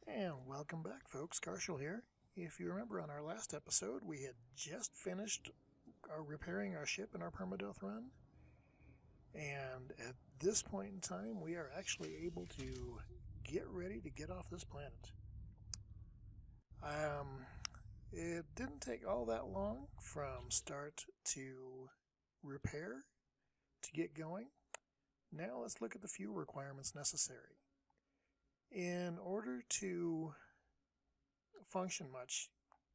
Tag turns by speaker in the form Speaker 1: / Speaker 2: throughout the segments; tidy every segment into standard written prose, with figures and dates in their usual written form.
Speaker 1: And welcome back, folks. Karshel here. If you remember on our last episode, we had just finished repairing our ship in our Permadeath run. And at this point in time, we are actually able to get ready to get off this planet. It didn't take all that long from start to repair to get going. Now let's look at the fuel requirements necessary. In order to function much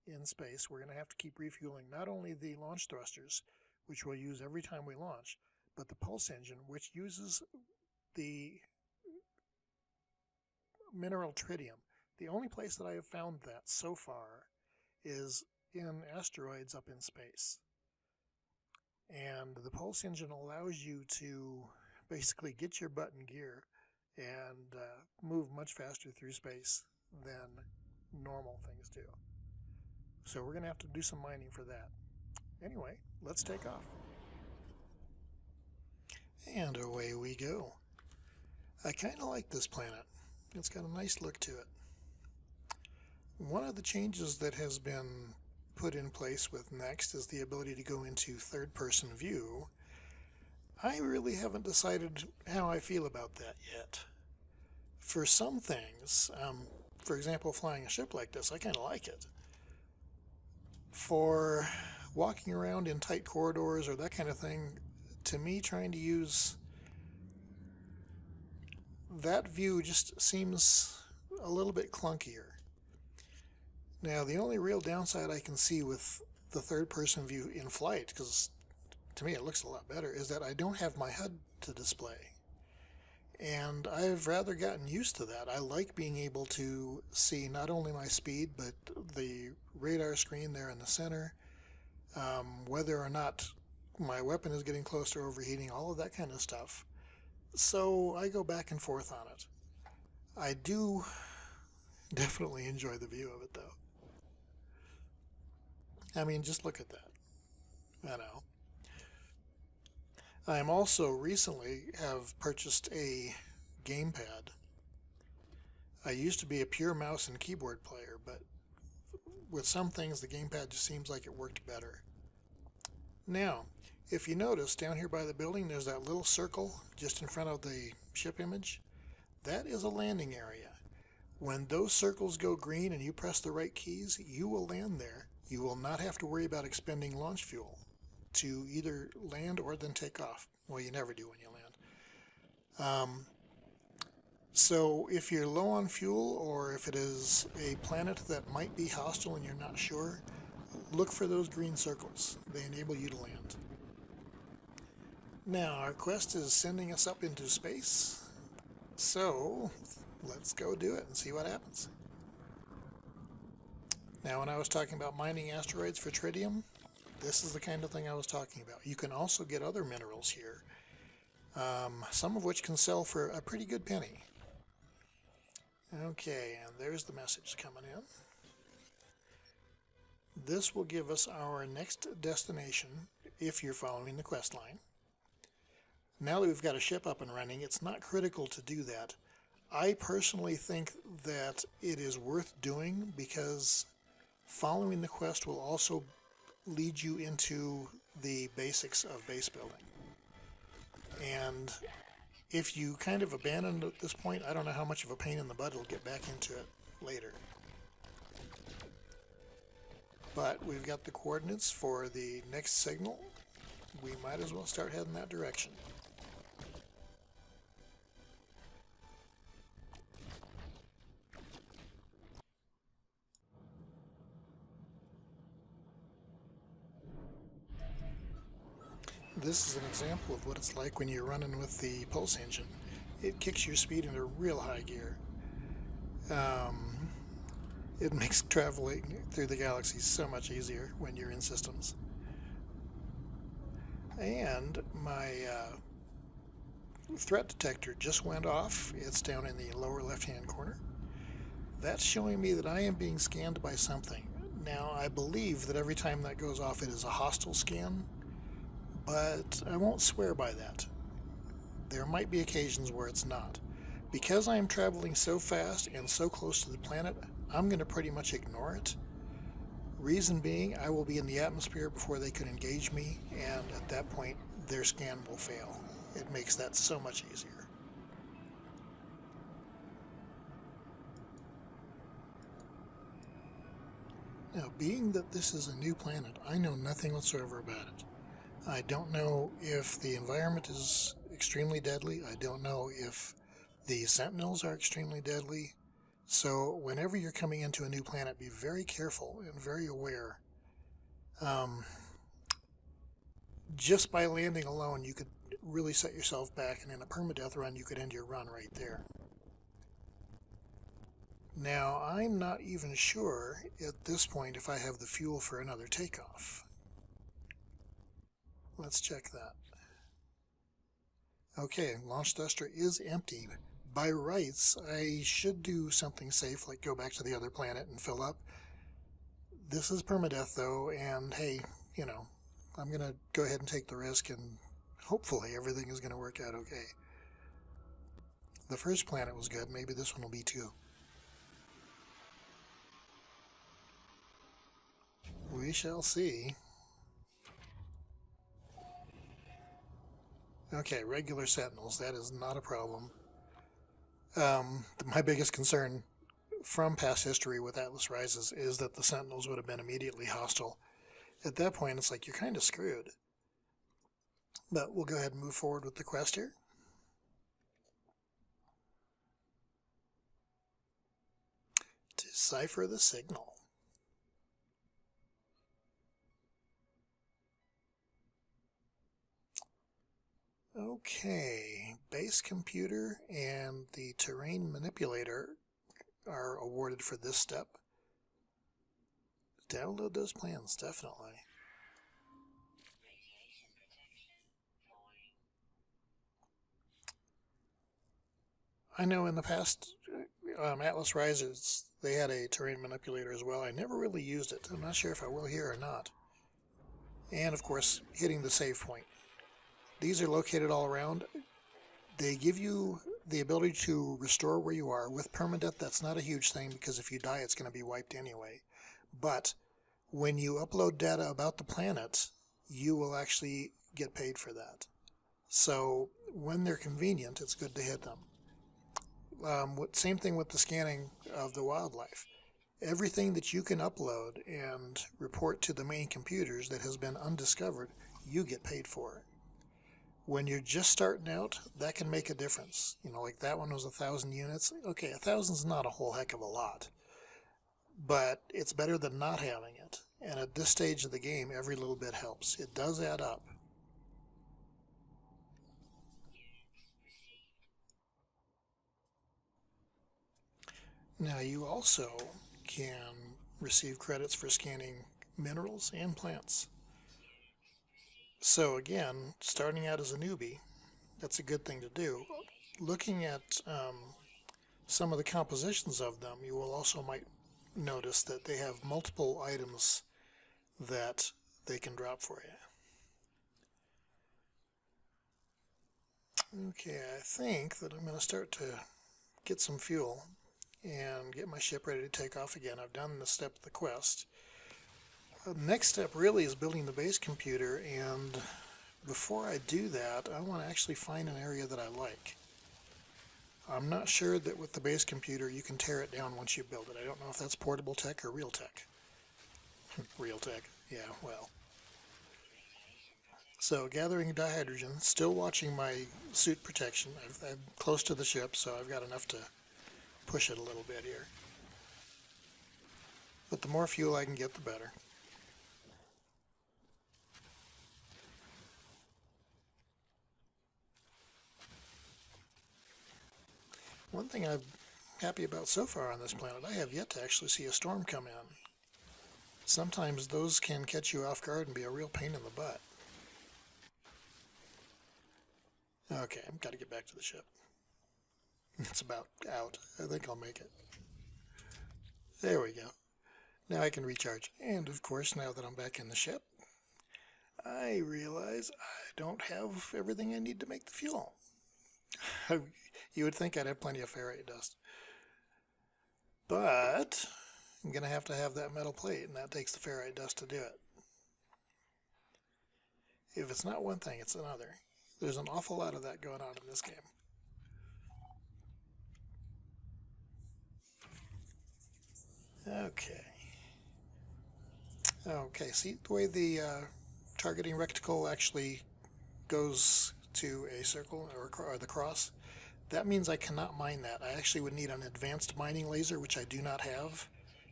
Speaker 1: in space, we're going to have to keep refueling not only the launch thrusters, which we'll use every time we launch, but the pulse engine, which uses the mineral tritium. The only place that I have found that so far is in asteroids up in space. And the pulse engine allows you to basically get your butt in gear and move much faster through space than normal things do. So we're going to have to do some mining for that. Anyway, let's take off. And away we go. I kind of like this planet. It's got a nice look to it. One of the changes that has been put in place with Next is the ability to go into third-person view. I really haven't decided how I feel about that yet. For some things, for example, flying a ship like this, I kind of like it. For walking around in tight corridors or that kind of thing, to me, trying to use that view just seems a little bit clunkier. Now, the only real downside I can see with the third-person view in flight, because to me it looks a lot better, is that I don't have my HUD to display. And I've rather gotten used to that. I like being able to see not only my speed, but the radar screen there in the center, whether or not my weapon is getting close to overheating, all of that kind of stuff. So I go back and forth on it. I do definitely enjoy the view of it, though. I mean, just look at that. I know. I am also recently have purchased a gamepad. I used to be a pure mouse and keyboard player, but with some things the gamepad just seems like it worked better. Now, if you notice down here by the building there's that little circle just in front of the ship image. That is a landing area. When those circles go green and you press the right keys, you will land there. You will not have to worry about expending launch fuel to either land or then take off. Well, you never do when you land. So if you're low on fuel, or if it is a planet that might be hostile and you're not sure, look for those green circles. They enable you to land. Now, our quest is sending us up into space, so let's go do it and see what happens. Now, when I was talking about mining asteroids for tritium, this is the kind of thing I was talking about. You can also get other minerals here, some of which can sell for a pretty good penny. Okay, and there's the message coming in. This will give us our next destination if you're following the quest line. Now that we've got a ship up and running, it's not critical to do that. I personally think that it is worth doing because following the quest will also lead you into the basics of base building. And if you kind of abandon it at this point, I don't know how much of a pain in the butt it'll get back into it later. But we've got the coordinates for the next signal. We might as well start heading that direction. This is an example of what it's like when you're running with the pulse engine. It kicks your speed into real high gear. It makes traveling through the galaxy so much easier when you're in systems. And my threat detector just went off. It's down in the lower left-hand corner. That's showing me that I am being scanned by something. Now, I believe that every time that goes off it is a hostile scan, but I won't swear by that. There might be occasions where it's not. Because I am traveling so fast and so close to the planet, I'm going to pretty much ignore it. Reason being, I will be in the atmosphere before they can engage me, and at that point, their scan will fail. It makes that so much easier. Now, being that this is a new planet, I know nothing whatsoever about it. I don't know if the environment is extremely deadly. I don't know if the sentinels are extremely deadly. So whenever you're coming into a new planet, be very careful and very aware. Just by landing alone, you could really set yourself back, and in a permadeath run, you could end your run right there. Now, I'm not even sure at this point if I have the fuel for another takeoff. Let's check that. Okay, launch thruster is empty. By rights, I should do something safe, like go back to the other planet and fill up. This is permadeath, though, and hey, you know, I'm going to go ahead and take the risk, and hopefully everything is going to work out okay. The first planet was good. Maybe this one will be too. We shall see. Okay, regular sentinels. That is not a problem. My biggest concern from past history with Atlas Rises is that the sentinels would have been immediately hostile. At that point, it's like you're kind of screwed. But we'll go ahead and move forward with the quest here. Decipher the signal. Okay, base computer and the terrain manipulator are awarded for this step. Download those plans, definitely. I know in the past Atlas Rises, they had a terrain manipulator as well. I never really used it. I'm not sure if I will here or not. And of course, hitting the save point. These are located all around. They give you the ability to restore where you are. With permadeath, that's not a huge thing because if you die, it's going to be wiped anyway. But when you upload data about the planet, you will actually get paid for that. So when they're convenient, it's good to hit them. Same thing with the scanning of the wildlife. Everything that you can upload and report to the main computers that has been undiscovered, you get paid for it. When you're just starting out, that can make a difference. You know, like that one was 1,000 units. Okay, 1,000 is not a whole heck of a lot, but it's better than not having it. And at this stage of the game, every little bit helps. It does add up. Now you also can receive credits for scanning minerals and plants. So again, starting out as a newbie, that's a good thing to do. Looking at some of the compositions of them, you will also might notice that they have multiple items that they can drop for you. Okay, I think that I'm going to start to get some fuel and get my ship ready to take off again. I've done the step of the quest. The next step really is building the base computer, and before I do that, I want to actually find an area that I like. I'm not sure that with the base computer you can tear it down once you build it. I don't know if that's portable tech or real tech. Real tech, yeah, well. So gathering dihydrogen, still watching my suit protection. I'm close to the ship, so I've got enough to push it a little bit here. But the more fuel I can get, the better. One thing I'm happy about so far on this planet, I have yet to actually see a storm come in. Sometimes those can catch you off guard and be a real pain in the butt. Okay, I've got to get back to the ship. It's about out. I think I'll make it. There we go. Now I can recharge. And of course, now that I'm back in the ship, I realize I don't have everything I need to make the fuel. You would think I'd have plenty of ferrite dust. But I'm going to have that metal plate, and that takes the ferrite dust to do it. If it's not one thing, it's another. There's an awful lot of that going on in this game. Okay. Okay, see the way the targeting reticle actually goes to a circle or the cross? That means I cannot mine that. I actually would need an advanced mining laser, which I do not have,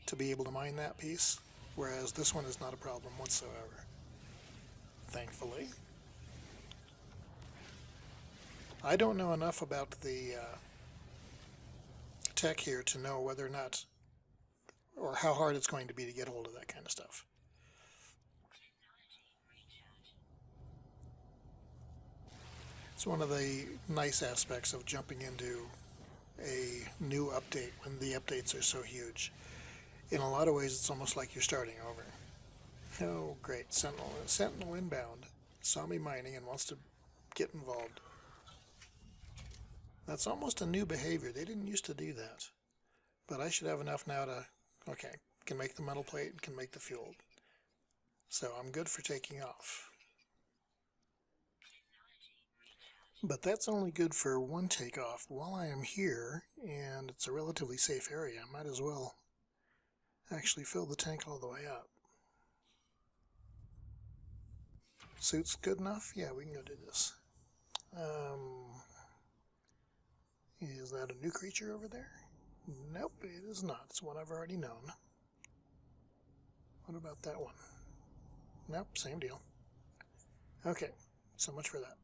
Speaker 1: to be able to mine that piece, whereas this one is not a problem whatsoever, thankfully. I don't know enough about the tech here to know whether or not, or how hard it's going to be to get hold of that kind of stuff. It's one of the nice aspects of jumping into a new update when the updates are so huge. In a lot of ways, it's almost like you're starting over. Oh, great. Sentinel inbound. Saw me mining and wants to get involved. That's almost a new behavior. They didn't used to do that. But I should have enough now to... Okay, can make the metal plate and can make the fuel. So I'm good for taking off. But that's only good for one takeoff. While I am here, and it's a relatively safe area, I might as well actually fill the tank all the way up. Suit's good enough? Yeah, we can go do this. Is that a new creature over there? Nope, it is not. It's one I've already known. What about that one? Nope, same deal. Okay, so much for that.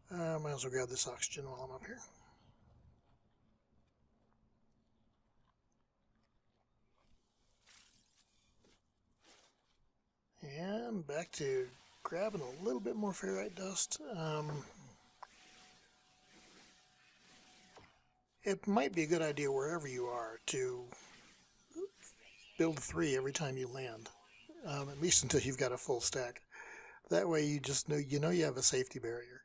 Speaker 1: Might as well grab this oxygen while I'm up here. And back to grabbing a little bit more ferrite dust. It might be a good idea wherever you are to build 3 every time you land, at least until you've got a full stack. That way you just know you have a safety barrier.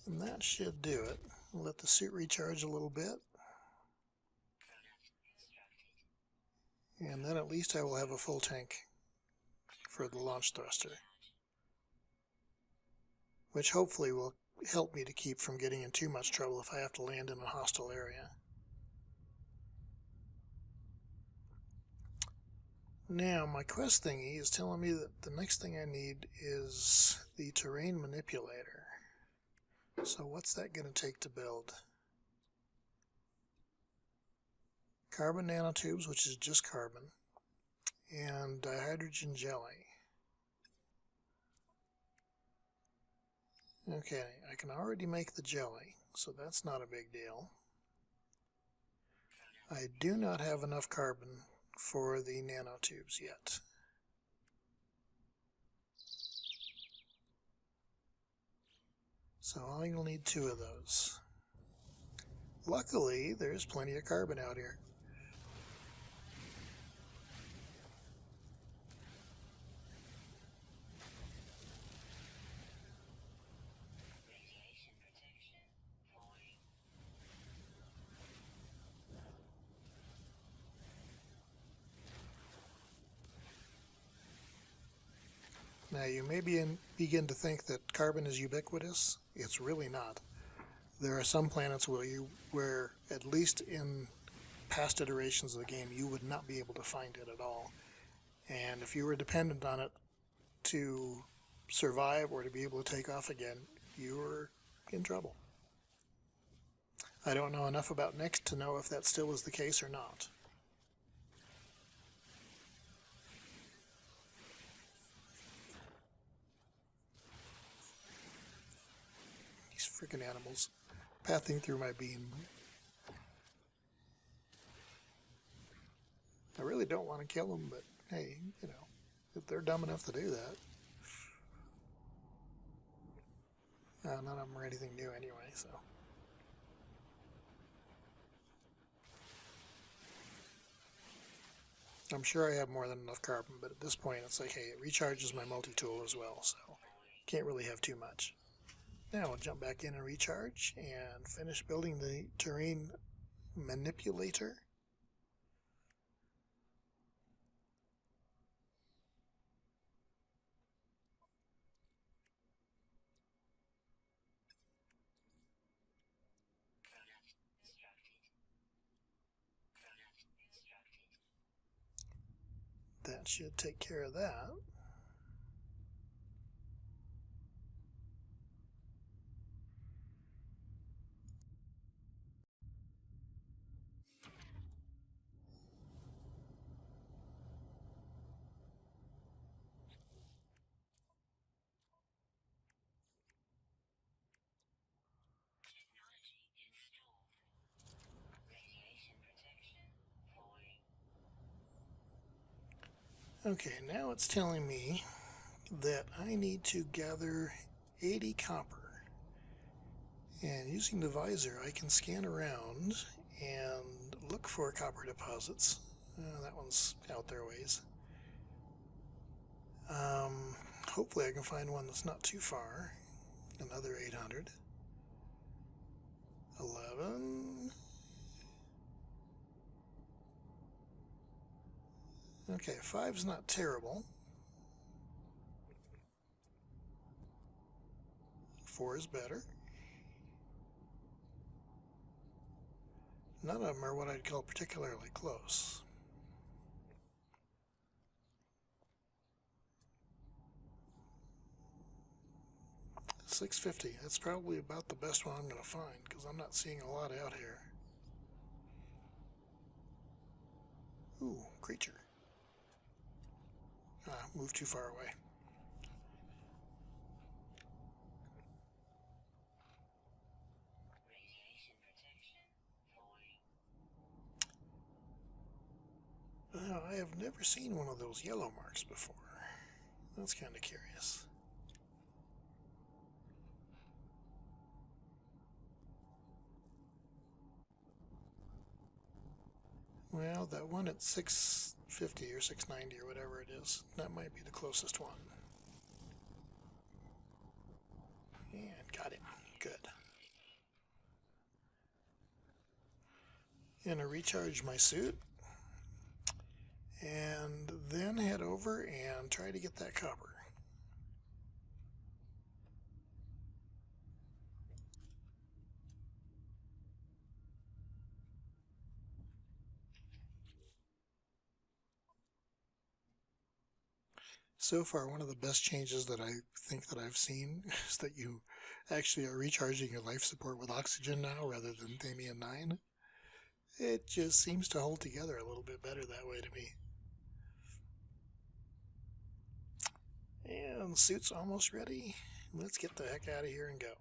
Speaker 1: And that should do it. Let the suit recharge a little bit. And then at least I will have a full tank for the launch thruster, which hopefully will help me to keep from getting in too much trouble if I have to land in a hostile area. Now, my quest thingy is telling me that the next thing I need is the terrain manipulator. So what's that going to take to build? Carbon nanotubes, which is just carbon, and dihydrogen jelly. Okay, I can already make the jelly, so that's not a big deal. I do not have enough carbon for the nanotubes yet. So I'll need 2 of those. Luckily, there's plenty of carbon out here. Now you may begin to think that carbon is ubiquitous. It's really not. There are some planets where at least in past iterations of the game, you would not be able to find it at all. And if you were dependent on it to survive or to be able to take off again, you were in trouble. I don't know enough about Nyx to know if that still is the case or not. These freaking animals pathing through my beam. I really don't want to kill them, but hey, you know, if they're dumb enough to do that. None of them are anything new anyway, so. I'm sure I have more than enough carbon, but at this point it's like, hey, it recharges my multi-tool as well, so can't really have too much. Now I'll jump back in and recharge and finish building the terrain manipulator. That should take care of that. Okay, now it's telling me that I need to gather 80 copper. And using the visor, I can scan around and look for copper deposits. That one's out there ways. Hopefully I can find one that's not too far. Another 800. 11. Okay, 5's not terrible. 4 is better. None of them are what I'd call particularly close. $6.50. That's probably about the best one I'm going to find because I'm not seeing a lot out here. Ooh, creature. Moved too far away. I have never seen one of those yellow marks before. That's kind of curious. Well, that one at 650 or 690 or whatever it is, that might be the closest one. And got him. Good. Gonna recharge my suit and then head over and try to get that copper. So far, one of the best changes that I think that I've seen is that you actually are recharging your life support with oxygen now rather than Thamium 9. It just seems to hold together a little bit better that way to me. And the suit's almost ready. Let's get the heck out of here and go.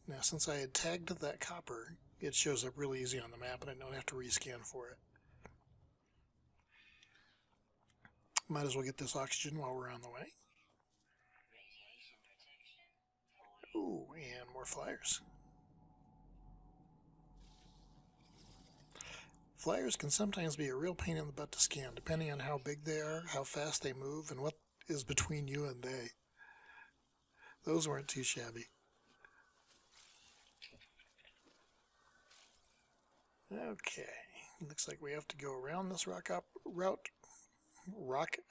Speaker 1: Now, since I had tagged that copper, it shows up really easy on the map and I don't have to rescan for it. Might as well get this oxygen while we're on the way. Ooh, and more flyers. Flyers can sometimes be a real pain in the butt to scan, depending on how big they are, how fast they move, and what is between you and they. Those weren't too shabby. Okay, looks like we have to go around this rock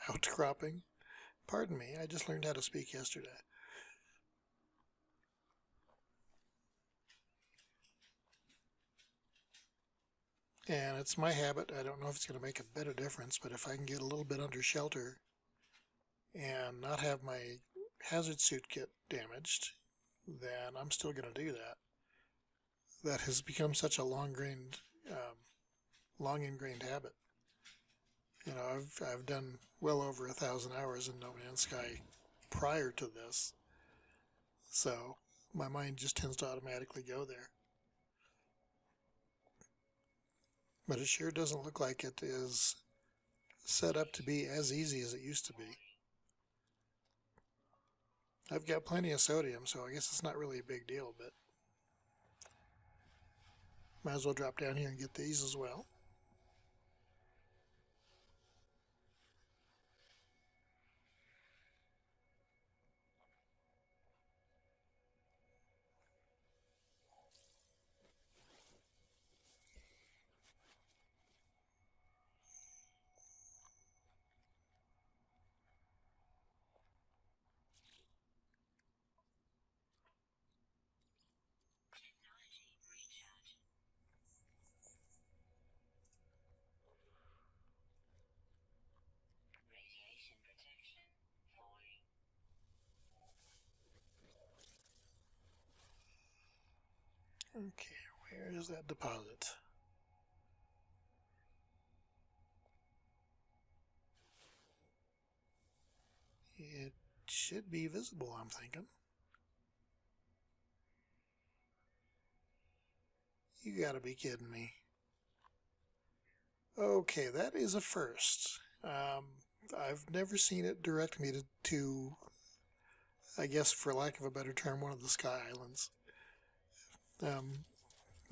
Speaker 1: outcropping. Pardon me, I just learned how to speak yesterday. And it's my habit, I don't know if it's going to make a bit of difference, but if I can get a little bit under shelter and not have my hazard suit get damaged, then I'm still going to do that. That has become such a long-ingrained habit. You know, I've done well over 1,000 hours in No Man's Sky prior to this, so my mind just tends to automatically go there. But it sure doesn't look like it is set up to be as easy as it used to be. I've got plenty of sodium, so I guess it's not really a big deal, but might as well drop down here and get these as well. Okay, where is that deposit? It should be visible, I'm thinking. You gotta be kidding me. Okay, that is a first. I've never seen it direct me to, I guess for lack of a better term, one of the Sky Islands.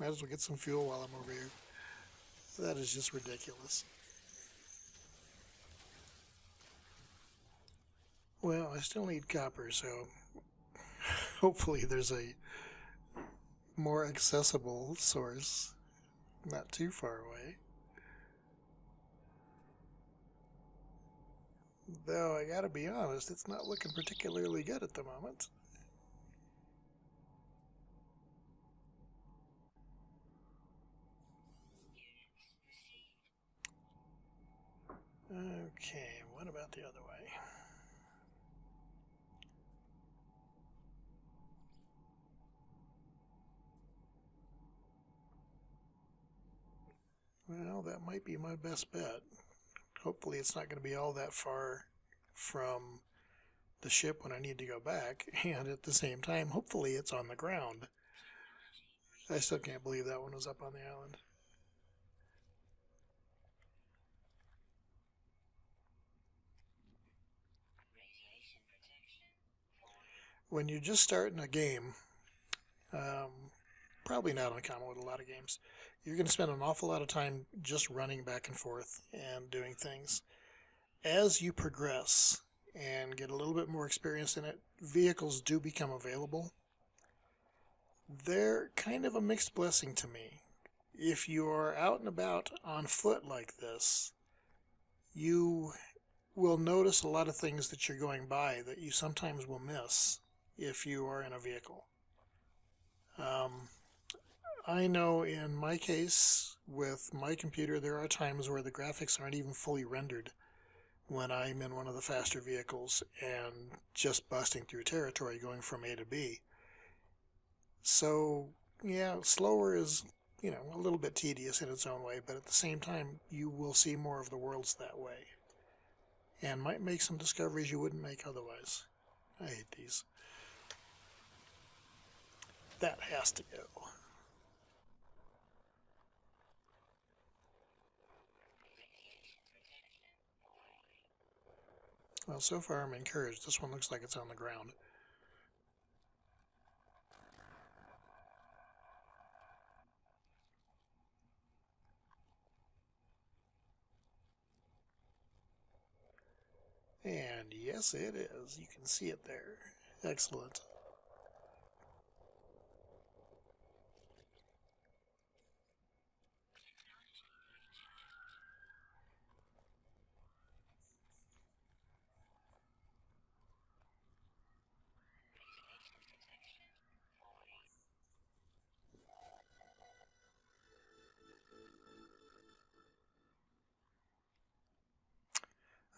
Speaker 1: Might as well get some fuel while I'm over here. That is just ridiculous. Well, I still need copper, so hopefully there's a more accessible source not too far away. Though I gotta be honest, it's not looking particularly good at the moment. Okay, what about the other way? Well, that might be my best bet. Hopefully it's not going to be all that far from the ship when I need to go back, and at the same time, hopefully it's on the ground. I still can't believe that one was up on the island. When you're just starting a game, probably not uncommon with a lot of games, you're going to spend an awful lot of time just running back and forth and doing things. As you progress and get a little bit more experience in it, vehicles do become available. They're kind of a mixed blessing to me. If you are out and about on foot like this, you will notice a lot of things that you're going by that you sometimes will miss if you are in a vehicle. I know in my case, with my computer, there are times where the graphics aren't even fully rendered when I'm in one of the faster vehicles and just busting through territory going from A to B. So, yeah, slower is, a little bit tedious in its own way, but at the same time, you will see more of the worlds that way. And might make some discoveries you wouldn't make otherwise. I hate these. That has to go. Well, so far I'm encouraged. This one looks like it's on the ground. And yes, it is. You can see it there. Excellent.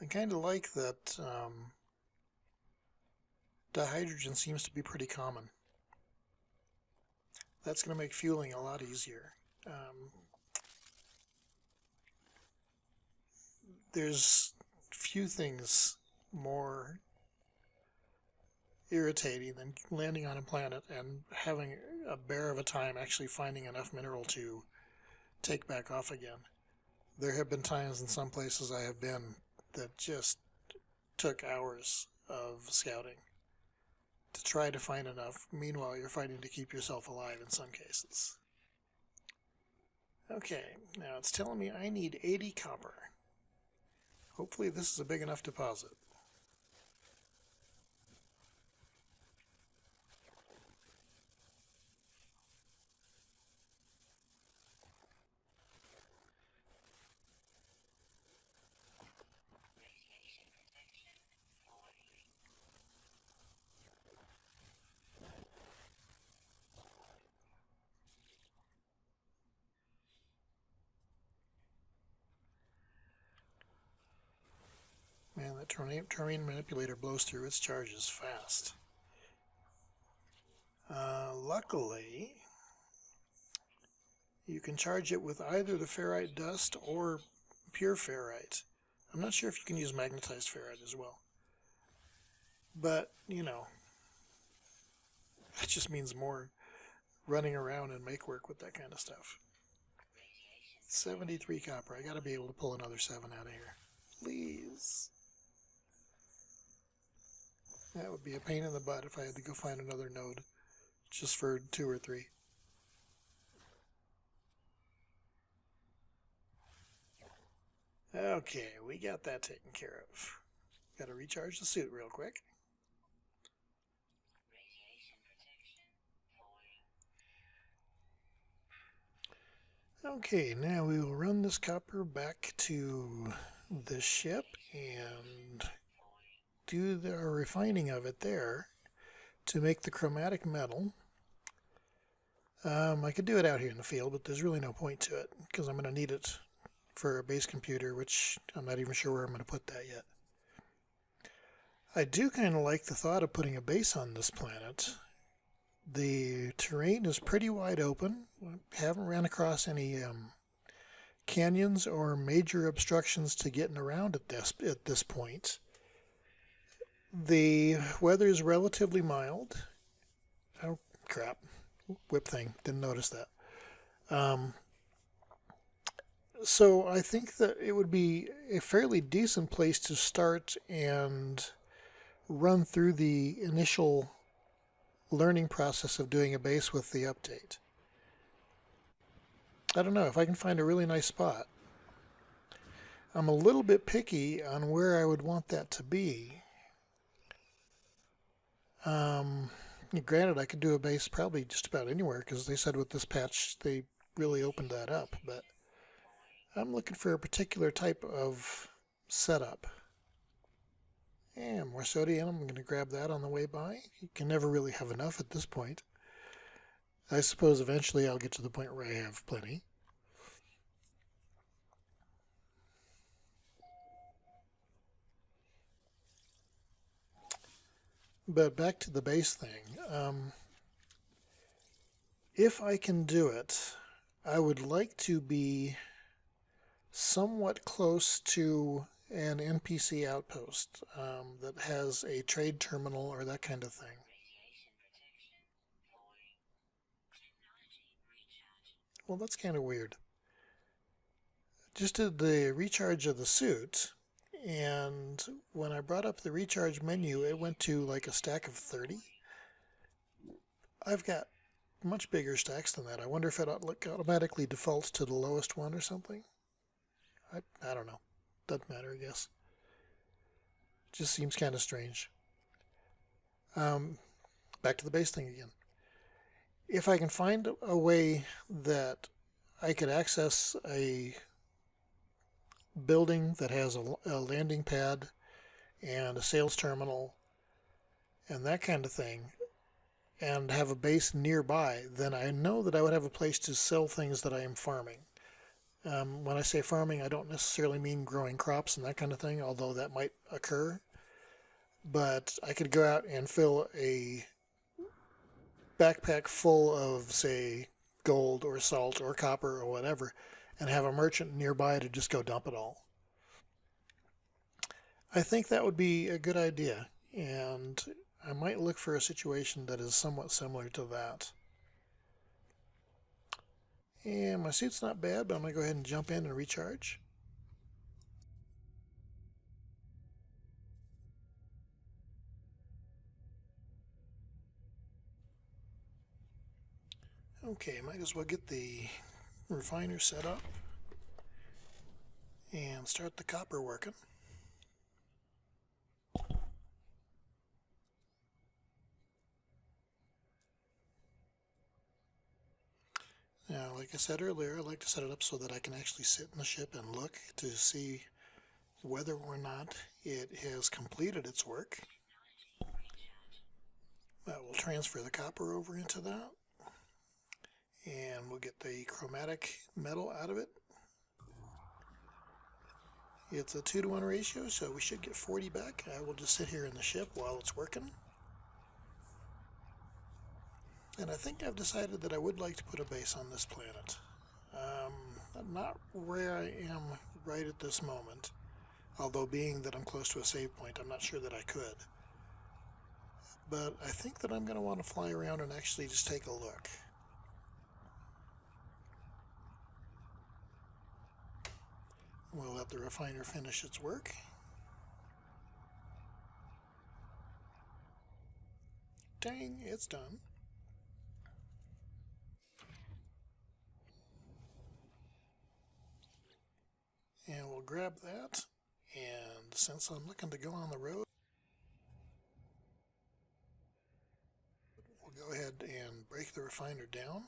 Speaker 1: I kind of like that dihydrogen seems to be pretty common. That's going to make fueling a lot easier. There's few things more irritating than landing on a planet and having a bear of a time actually finding enough mineral to take back off again. There have been times in some places I have been that just took hours of scouting to try to find enough. Meanwhile, you're fighting to keep yourself alive in some cases. Okay, now it's telling me I need 80 copper. Hopefully this is a big enough deposit. Man, that terrain manipulator blows through its charges fast. Luckily, you can charge it with either the ferrite dust or pure ferrite. I'm not sure if you can use magnetized ferrite as well. But, you know, that just means more running around and make work with that kind of stuff. 73 copper. I gotta be able to pull another 7 out of here. Please. That would be a pain in the butt if I had to go find another node just for 2 or 3. Okay, we got that taken care of. Gotta recharge the suit real quick. Okay, now we will run this copper back to the ship and do the refining of it there to make the chromatic metal. I could do it out here in the field, but there's really no point to it because I'm going to need it for a base computer, which I'm not even sure where I'm going to put that yet. I do kind of like the thought of putting a base on this planet. The terrain is pretty wide open. Haven't ran across any canyons or major obstructions to getting around at this point. The weather is relatively mild. Oh, crap. Whip thing. Didn't notice that. So I think that it would be a fairly decent place to start and run through the initial learning process of doing a base with the update. I don't know if I can find a really nice spot. I'm a little bit picky on where I would want that to be. Granted, I could do a base probably just about anywhere because they said with this patch they really opened that up, but I'm looking for a particular type of setup. And more sodium, I'm going to grab that on the way by. You can never really have enough at this point. I suppose eventually I'll get to the point where I have plenty. But back to the base thing. If I can do it, I would like to be somewhat close to an NPC outpost that has a trade terminal or that kind of thing. Well, that's kind of weird. Just did the recharge of the suit, and when I brought up the recharge menu, it went to like a stack of 30. I've got much bigger stacks than that. I wonder if it automatically defaults to the lowest one or something. I don't know. Doesn't matter, I guess. Just seems kind of strange. Back to the base thing again. If I can find a way that I could access a building that has a landing pad and a sales terminal and that kind of thing, and have a base nearby, then I know that I would have a place to sell things that I am farming. When I say farming, I don't necessarily mean growing crops and that kind of thing, although that might occur. But I could go out and fill a backpack full of, say, gold or salt or copper or whatever, and have a merchant nearby to just go dump it all. I think that would be a good idea, and I might look for a situation that is somewhat similar to that. And my suit's not bad, but I'm going to go ahead and jump in and recharge. Okay, might as well get the refiner set up and start the copper working. Now, like I said earlier, I like to set it up so that I can actually sit in the ship and look to see whether or not it has completed its work. We'll transfer the copper over into that, and we'll get the chromatic metal out of it. It's a 2-to-1 ratio, so we should get 40 back. I will just sit here in the ship while it's working. And I think I've decided that I would like to put a base on this planet. Not where I am right at this moment, although being that I'm close to a save point, I'm not sure that I could. But I think that I'm going to want to fly around and actually just take a look. We'll let the refiner finish its work. Dang, it's done. And we'll grab that, and since I'm looking to go on the road, we'll go ahead and break the refiner down.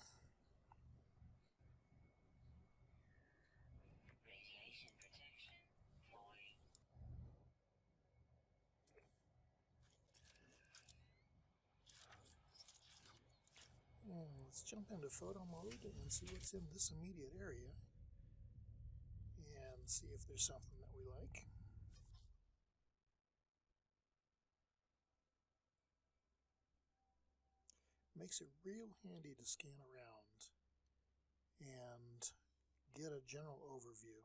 Speaker 1: And let's jump into photo mode and see what's in this immediate area, and see if there's something that we like. Makes it real handy to scan around and get a general overview.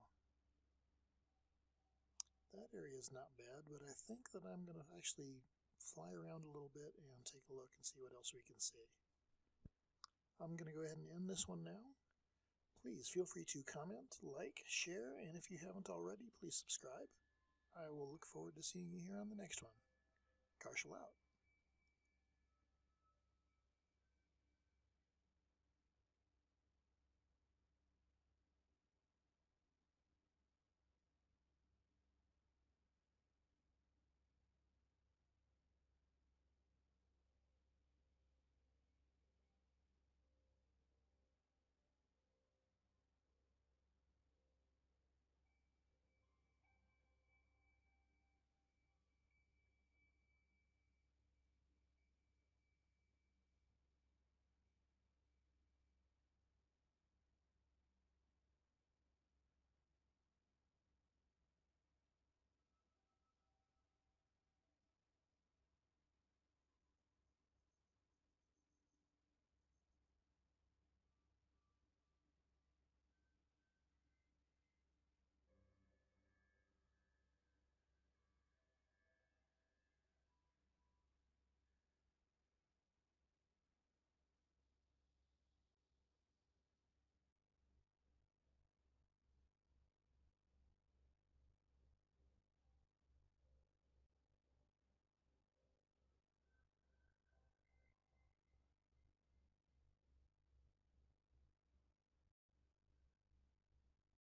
Speaker 1: That area is not bad, but I think that I'm going to actually fly around a little bit and take a look and see what else we can see. I'm going to go ahead and end this one now. Please feel free to comment, like, share, and if you haven't already, please subscribe. I will look forward to seeing you here on the next one. Karshel out.